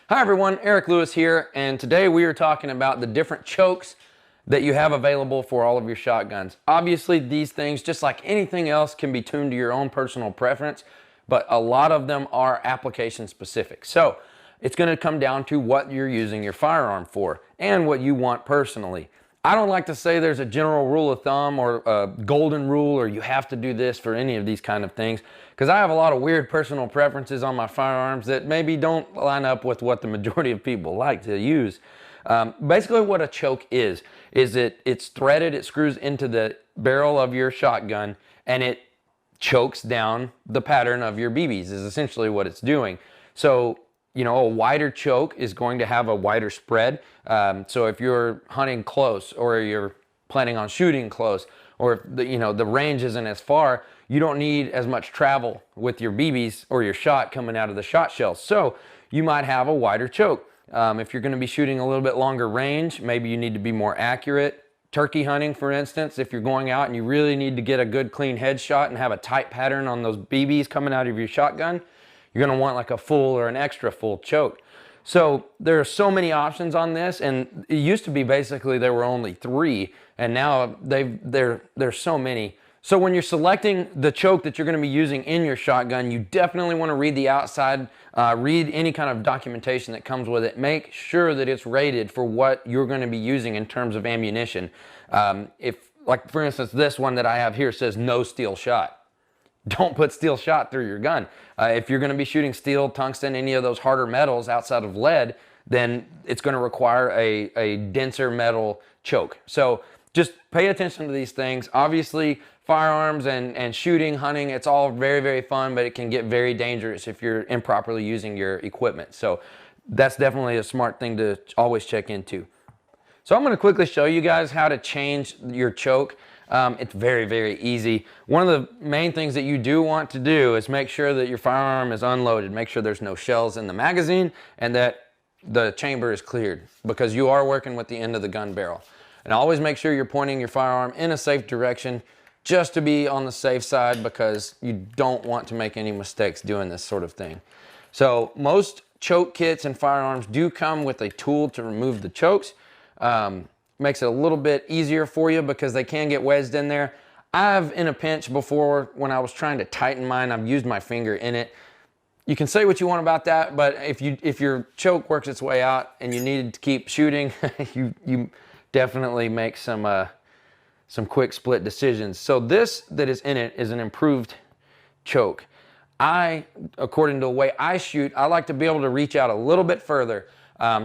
Hi everyone, Eric Lewis here, and today we are talking about the different chokes that you have available for all of your shotguns. Obviously these things, just like anything else, can be tuned to your own personal preference, but a lot of them are application specific. So it's going to come down to what you're using your firearm for and what you want personally. I don't like to say there's a general rule of thumb or a golden rule or you have to do this for any of these kind of things, because I have a lot of weird personal preferences on my firearms that maybe don't line up with what the majority of people like to use. Basically what a choke is it's threaded, it screws into the barrel of your shotgun and it chokes down the pattern of your BBs is essentially what it's doing. So you know, a wider choke is going to have a wider spread. So if you're hunting close or you're planning on shooting close, or if the range isn't as far, you don't need as much travel with your BBs or your shot coming out of the shot shells. So you might have a wider choke. If you're going to be shooting a little bit longer range, maybe you need to be more accurate. Turkey hunting, for instance, if you're going out and you really need to get a good clean headshot and have a tight pattern on those BBs coming out of your shotgun, you're going to want like a full or an extra full choke. So there are so many options on this, and it used to be basically there were only 3, and now there's so many. So when you're selecting the choke that you're going to be using in your shotgun, you definitely want to read the outside, read any kind of documentation that comes with it. Make sure that it's rated for what you're going to be using in terms of ammunition. Like for instance, this one that I have here says no steel shot. Don't put steel shot through your gun. If you're going to be shooting steel, tungsten, any of those harder metals outside of lead, then it's going to require a denser metal choke. So just pay attention to these things. Obviously, firearms and shooting, hunting, it's all very, very fun, but it can get very dangerous if you're improperly using your equipment. So that's definitely a smart thing to always check into. So I'm going to quickly show you guys how to change your choke. It's very, very easy. One of the main things that you do want to do is make sure that your firearm is unloaded. Make sure there's no shells in the magazine and that the chamber is cleared, because you are working with the end of the gun barrel. And always make sure you're pointing your firearm in a safe direction, just to be on the safe side, because you don't want to make any mistakes doing this sort of thing. So most choke kits and firearms do come with a tool to remove the chokes. Makes it a little bit easier for you because they can get wedged in there. I've, in a pinch before, when I was trying to tighten mine, I've used my finger in it. You can say what you want about that, but if your choke works its way out and you need to keep shooting, you definitely make some quick split decisions. So this that is in it is an improved choke. According to the way I shoot, I like to be able to reach out a little bit further.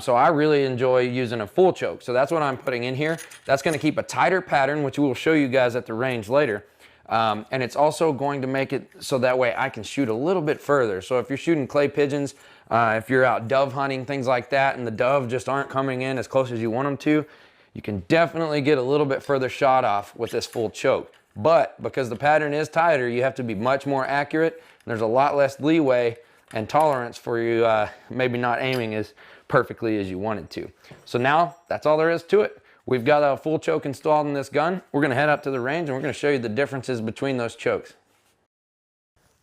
So I really enjoy using a full choke. So that's what I'm putting in here. That's going to keep a tighter pattern, which we will show you guys at the range later. And it's also going to make it so that way I can shoot a little bit further. So if you're shooting clay pigeons, if you're out dove hunting, things like that, and the dove just aren't coming in as close as you want them to, you can definitely get a little bit further shot off with this full choke. But because the pattern is tighter, you have to be much more accurate. There's a lot less leeway and tolerance for you maybe not aiming as perfectly as you wanted to. So now that's all there is to it. We've got a full choke installed in this gun. We're going to head up to the range and we're going to show you the differences between those chokes.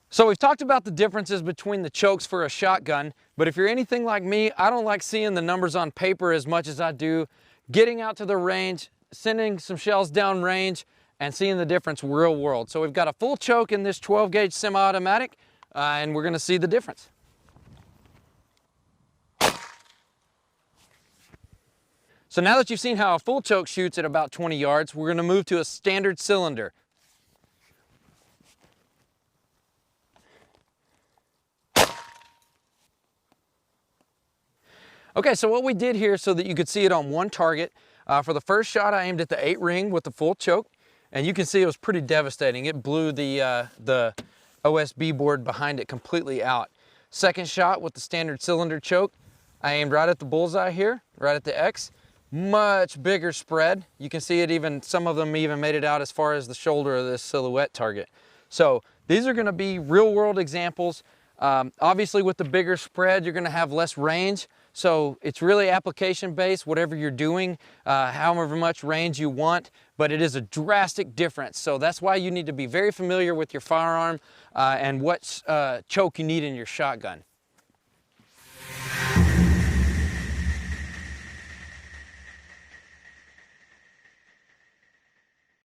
So we've talked about the differences between the chokes for a shotgun, but if you're anything like me, I don't like seeing the numbers on paper as much as I do getting out to the range, sending some shells down range, and seeing the difference real world. So we've got a full choke in this 12 gauge semi-automatic, and we're going to see the difference. So now that you've seen how a full choke shoots at about 20 yards, we're going to move to a standard cylinder. Okay, so what we did here so that you could see it on one target, for the first shot I aimed at the 8 ring with the full choke, and you can see it was pretty devastating. It blew the OSB board behind it completely out. Second shot with the standard cylinder choke, I aimed right at the bullseye here, right at the X. Much bigger spread. You can see it some of them even made it out as far as the shoulder of this silhouette target. So these are going to be real world examples. Obviously with the bigger spread, you're going to have less range. So it's really application based, whatever you're doing, however much range you want, but it is a drastic difference. So that's why you need to be very familiar with your firearm and what choke you need in your shotgun.